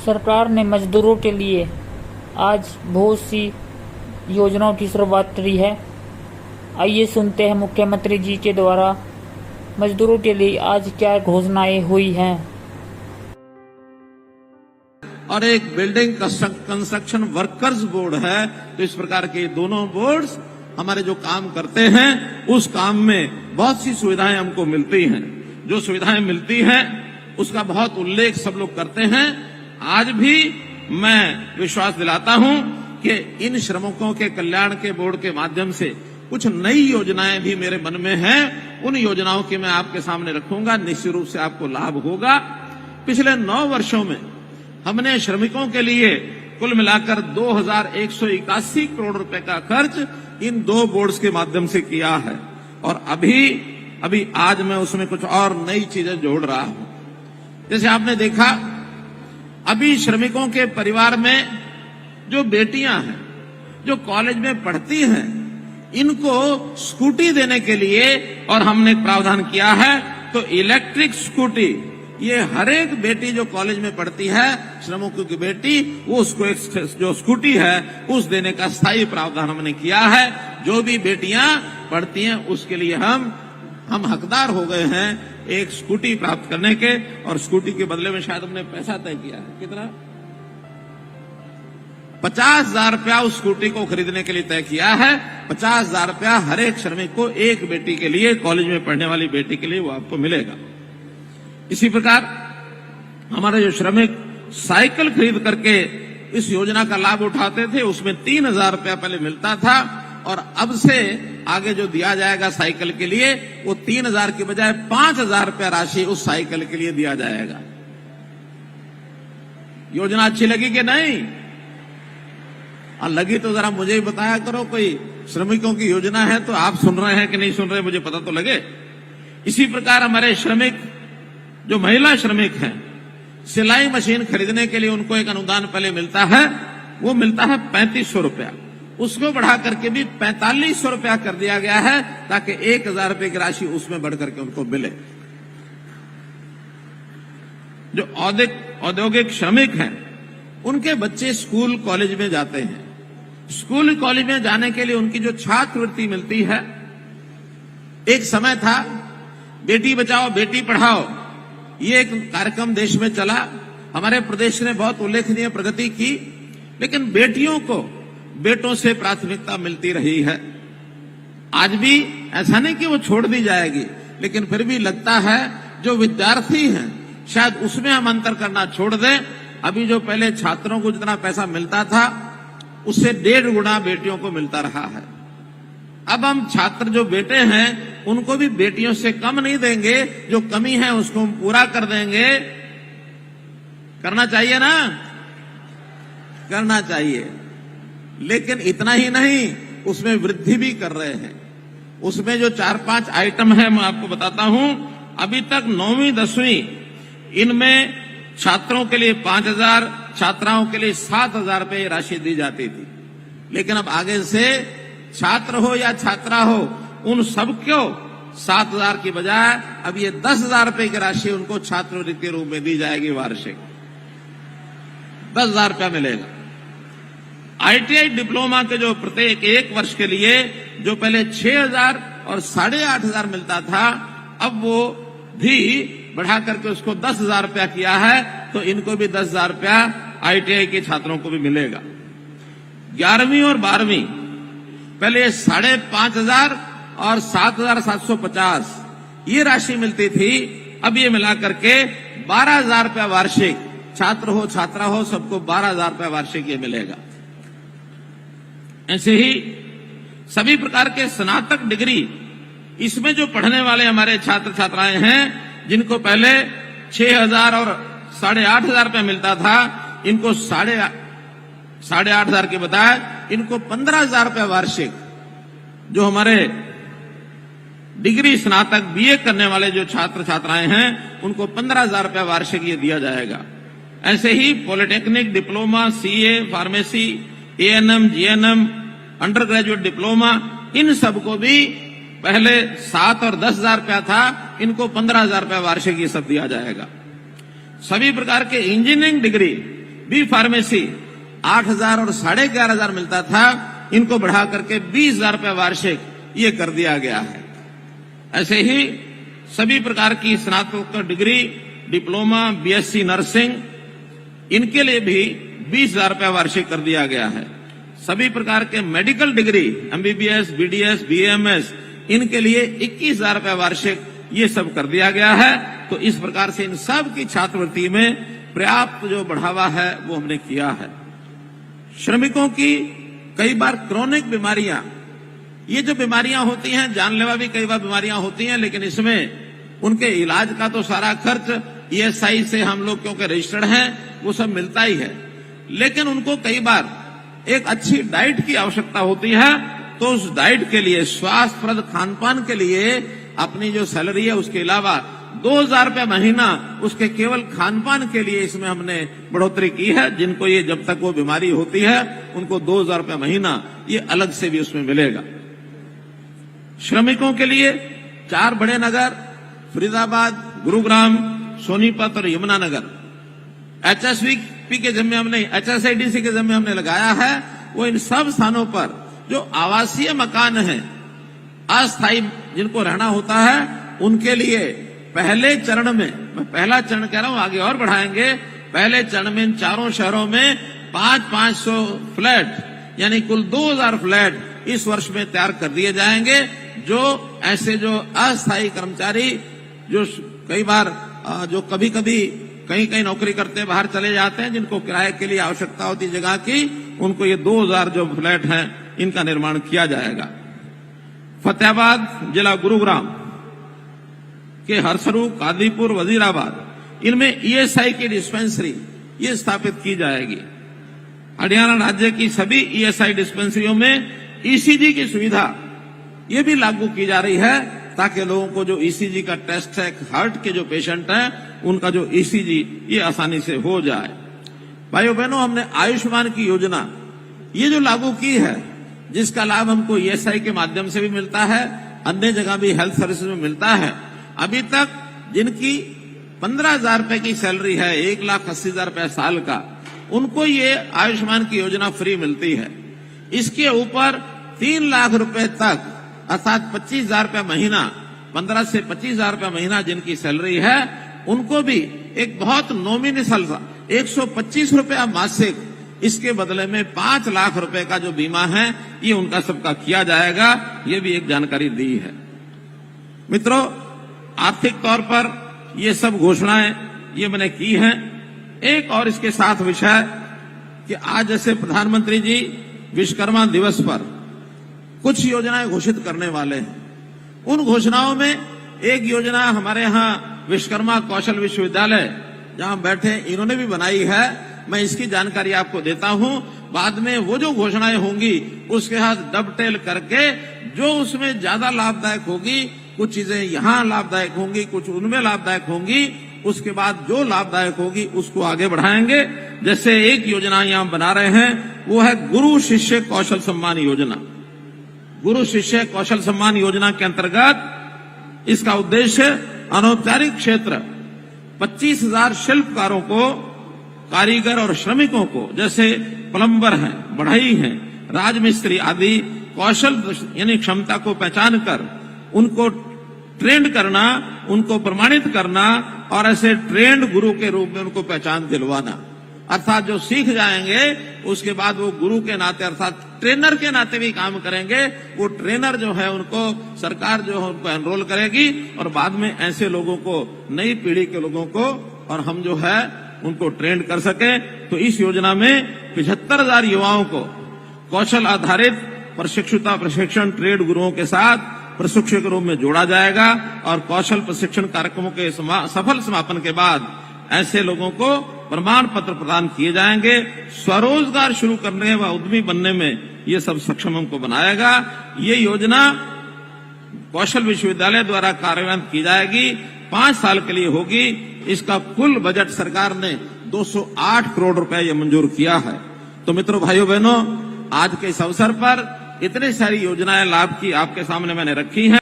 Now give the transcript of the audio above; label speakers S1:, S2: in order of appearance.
S1: सरकार ने मजदूरों के लिए आज बहुत सी योजनाओं की शुरुआत करी है। आइए सुनते हैं मुख्यमंत्री जी के द्वारा मजदूरों के लिए आज क्या घोषणाएं हुई हैं।
S2: और एक बिल्डिंग कंस्ट्रक्शन वर्कर्स बोर्ड है। तो इस प्रकार के दोनों बोर्ड्स हमारे जो काम करते हैं उस काम में बहुत सी सुविधाएं हमको मिलती हैं। जो सुविधाएं मिलती हैं उसका बहुत उल्लेख सब लोग करते हैं। आज भी मैं विश्वास दिलाता हूं कि इन श्रमिकों के कल्याण के बोर्ड के माध्यम से कुछ नई योजनाएं भी मेरे मन में हैं। उन योजनाओं की मैं आपके सामने रखूंगा, निश्चित रूप से आपको लाभ होगा। पिछले 9 वर्षों में हमने श्रमिकों के लिए कुल मिलाकर 2181 करोड़ रुपए का खर्च इन 2 बोर्ड्स के माध्यम से किया है। और अभी आज मैं उसमें कुछ और नई चीजें जोड़ रहा हूं। जैसे आपने देखा, अभी श्रमिकों के परिवार में जो बेटियां हैं जो कॉलेज में पढ़ती हैं, इनको स्कूटी देने के लिए और हमने एक प्रावधान किया है। तो इलेक्ट्रिक स्कूटी ये हर एक बेटी जो कॉलेज में पढ़ती है, श्रमिकों की बेटी, वो उसको एक जो स्कूटी है उस देने का स्थायी प्रावधान हमने किया है। जो भी बेटियां पढ़ती हैं उसके लिए हम हकदार हो गए हैं एक स्कूटी प्राप्त करने के। और स्कूटी के बदले में शायद हमने पैसा तय किया है, कितना 50,000 रुपया उस स्कूटी को खरीदने के लिए तय किया है। 50,000 रुपया हर एक श्रमिक को, एक बेटी के लिए, कॉलेज में पढ़ने वाली बेटी के लिए वो आपको मिलेगा। इसी प्रकार हमारे जो श्रमिक साइकिल खरीद करके इस योजना का लाभ उठाते थे, उसमें 3,000 रुपया पहले मिलता था और अब से आगे जो दिया जाएगा साइकिल के लिए वो 3,000 की बजाय 5,000 रुपया राशि उस साइकिल के लिए दिया जाएगा। योजना अच्छी लगी कि नहीं? लगी तो जरा मुझे ही बताया करो। कोई श्रमिकों की योजना है तो आप सुन रहे हैं कि नहीं सुन रहे, मुझे पता तो लगे। इसी प्रकार हमारे श्रमिक जो महिला श्रमिक हैं, सिलाई मशीन खरीदने के लिए उनको एक अनुदान पहले मिलता है, वो मिलता है 3500 रुपया। उसको बढ़ा करके भी 4500 रुपया कर दिया गया है ताकि 1,000 रुपए की राशि उसमें बढ़ करके उनको मिले। जो औद्योगिक श्रमिक हैं उनके बच्चे स्कूल कॉलेज में जाते हैं। स्कूल कॉलेज में जाने के लिए उनकी जो छात्रवृत्ति मिलती है, एक समय था बेटी बचाओ बेटी पढ़ाओ, ये एक कार्यक्रम देश में चला। हमारे प्रदेश ने बहुत उल्लेखनीय प्रगति की, लेकिन बेटियों को बेटों से प्राथमिकता मिलती रही है। आज भी ऐसा नहीं कि वो छोड़ दी जाएगी, लेकिन फिर भी लगता है जो विद्यार्थी हैं शायद उसमें हम अंतर करना छोड़ दें। अभी जो पहले छात्रों को जितना पैसा मिलता था उससे 1.5 गुना बेटियों को मिलता रहा है। अब हम छात्र जो बेटे हैं उनको भी बेटियों से कम नहीं देंगे, जो कमी है उसको हम पूरा कर देंगे। करना चाहिए ना? करना चाहिए। लेकिन इतना ही नहीं, उसमें वृद्धि भी कर रहे हैं। उसमें जो 4-5 आइटम है मैं आपको बताता हूं। अभी तक 9वीं 10वीं इनमें छात्रों के लिए 5,000, छात्राओं के लिए 7,000 रुपये राशि दी जाती थी। लेकिन अब आगे से छात्र हो या छात्रा हो, उन सबको 7,000 की बजाय अब ये 10,000 रुपये की राशि उनको छात्रवृत्ति के रूप में दी जाएगी। वार्षिक 10,000 रुपया मिलेगा। ITI डिप्लोमा के जो प्रत्येक 1 वर्ष के लिए जो पहले 6,000 और 8,500 मिलता था, अब वो भी बढ़ा करके उसको 10,000 रुपया किया है। तो इनको भी 10,000 रुपया ITI के छात्रों को भी मिलेगा। 11वीं और 12वीं पहले 5,500 और 7,750 ये राशि मिलती थी। अब ये मिला करके 12,000 रुपया वार्षिक, छात्र हो छात्रा हो सबको 12,000 रुपया वार्षिक ये मिलेगा। ऐसे ही सभी प्रकार के स्नातक डिग्री, इसमें जो पढ़ने वाले हमारे छात्र छात्राएं हैं जिनको पहले 6,000 और 8,500 रुपया मिलता था, इनको 8,500 के बजाय इनको 15,000 रुपया वार्षिक, जो हमारे डिग्री स्नातक BA करने वाले जो छात्र छात्राएं हैं उनको 15,000 रुपया वार्षिक ये दिया जाएगा। ऐसे ही polytechnic, diploma, CA, pharmacy, ANM, GNM, under graduate diploma, इन सबको भी पहले 7 और 10,000 रुपया था, इनको 15,000 रुपया वार्षिक ये सब दिया जाएगा। सभी प्रकार के इंजीनियरिंग डिग्री बी फार्मेसी 8,000 और 11,500 मिलता था, इनको बढ़ा करके 20,000 रुपये वार्षिक ये कर दिया गया है। ऐसे ही सभी प्रकार की स्नातकोत्तर डिग्री, डिप्लोमा, बीएससी नर्सिंग, इनके लिए भी 20,000 रुपये वार्षिक कर दिया गया है। सभी प्रकार के medical degree, MBBS, BDS, BMS, इनके लिए 21,000 रुपये वार्षिक ये सब कर दिया गया है। तो इस प्रकार से इन सब की छात्रवृत्ति में पर्याप्त जो बढ़ावा है वो हमने किया है। श्रमिकों की कई बार क्रोनिक बीमारियां, ये जो बीमारियां होती हैं, जानलेवा भी कई बार बीमारियां होती हैं, लेकिन इसमें उनके इलाज का तो सारा खर्च ईएसआई से हम लोग क्योंकि रजिस्टर्ड हैं वो सब मिलता ही है, लेकिन उनको कई बार एक अच्छी डाइट की आवश्यकता होती है। तो उस डाइट के लिए, स्वास्थ्यप्रद खानपान के लिए अपनी जो सैलरी है उसके अलावा 2,000 रुपये महीना उसके केवल खानपान के लिए इसमें हमने बढ़ोतरी की है। जिनको ये जब तक वो बीमारी होती है उनको 2,000 रुपये महीना ये अलग से भी उसमें मिलेगा। श्रमिकों के लिए 4 बड़े नगर फरीदाबाद, गुरुग्राम, सोनीपत और यमुनानगर एचएसवीपी के जिम्मे हमने, एचएसआईडीसी के जिम्मे हमने लगाया है। वो इन सब स्थानों पर जो आवासीय मकान हैं, अस्थायी जिनको रहना होता है, उनके लिए पहले चरण में, मैं पहला चरण कह रहा हूं, आगे और बढ़ाएंगे, पहले चरण में इन चारों शहरों में 500 फ्लैट यानी कुल 2,000 फ्लैट इस वर्ष में तैयार कर दिए जाएंगे। जो ऐसे जो अस्थायी कर्मचारी जो कई बार जो कभी कभी कहीं नौकरी करते बाहर चले जाते हैं, जिनको किराए के लिए आवश्यकता होती जगह की, उनको ये 2,000 जो फ्लैट हैं इनका निर्माण किया जाएगा। फतेहाबाद जिला गुरुग्राम के हरसरू, कादीपुर, वजीराबाद, इनमें ईएसआई की डिस्पेंसरी ये स्थापित की जाएगी। हरियाणा राज्य की सभी ईएसआई डिस्पेंसरियों में ईसीजी की सुविधा ये भी लागू की जा रही है, ताकि लोगों को जो ईसीजी का टेस्ट है, हार्ट के जो पेशेंट हैं, उनका जो ईसीजी ये आसानी से हो जाए। भाइयों बहनों, हमने आयुष्मान की योजना ये जो लागू की है, जिसका लाभ हमको ईएसआई के माध्यम से भी मिलता है, अन्य जगह भी हेल्थ सर्विसेज में मिलता है। अभी तक जिनकी 15,000 रुपए की सैलरी है, 1,80,000 रुपए साल का, उनको ये आयुष्मान की योजना फ्री मिलती है। इसके ऊपर 3 लाख रुपए तक अर्थात 25,000 रुपए महीना, 15 से 25,000 रुपए महीना जिनकी सैलरी है, उनको भी एक बहुत नॉमिनल 125 रुपया मासिक, इसके बदले में 5 लाख रुपए का जो बीमा है ये उनका सबका किया जाएगा। ये भी एक जानकारी दी है। मित्रों, आर्थिक तौर पर ये सब घोषणाएं ये मैंने की हैं। एक और इसके साथ विषय कि आज जैसे प्रधानमंत्री जी विश्वकर्मा दिवस पर कुछ योजनाएं घोषित करने वाले हैं। उन घोषणाओं में एक योजना हमारे यहाँ विश्वकर्मा कौशल विश्वविद्यालय जहां बैठे इन्होंने भी बनाई है। मैं इसकी जानकारी आपको देता हूं। बाद में वो जो घोषणाएं होंगी उसके साथ डबटेल करके जो उसमें ज्यादा लाभदायक होगी, कुछ चीजें यहाँ लाभदायक होंगी, कुछ उनमें लाभदायक होंगी, उसके बाद जो लाभदायक होगी उसको आगे बढ़ाएंगे। जैसे एक योजना यहाँ बना रहे हैं, वो है गुरु शिष्य कौशल सम्मान योजना। गुरु शिष्य कौशल सम्मान योजना के अंतर्गत इसका उद्देश्य अनौपचारिक क्षेत्र 25,000 शिल्पकारों को, कारीगर और श्रमिकों को, जैसे प्लम्बर हैं, बढ़ई हैं, राजमिस्त्री आदि कौशल यानी क्षमता को पहचान कर उनको ट्रेंड करना, उनको प्रमाणित करना और ऐसे ट्रेंड गुरु के रूप में उनको पहचान दिलवाना। अर्थात जो सीख जाएंगे उसके बाद वो गुरु के नाते अर्थात ट्रेनर के नाते भी काम करेंगे। वो ट्रेनर जो है उनको सरकार जो है उनको एनरोल करेगी और बाद में ऐसे लोगों को, नई पीढ़ी के लोगों को और हम जो है उनको ट्रेंड कर सके। तो इस योजना में 75,000 युवाओं को कौशल आधारित प्रशिक्षण ट्रेड गुरुओं के साथ प्रशिक्षक के रूप में जोड़ा जाएगा और कौशल प्रशिक्षण कार्यक्रमों के सफल समापन के बाद ऐसे लोगों को प्रमाण पत्र प्रदान किए जाएंगे। स्वरोजगार शुरू करने व उद्यमी बनने में ये सब सक्षम हमको बनाएगा। ये योजना कौशल विश्वविद्यालय द्वारा कार्यान्वित की जाएगी, 5 साल के लिए होगी। इसका कुल बजट सरकार ने 208 करोड़ रुपए ये मंजूर किया है। तो मित्रों, भाइयों बहनों, आज के इस अवसर पर इतनी सारी योजनाएं लाभ की आपके सामने मैंने रखी हैं।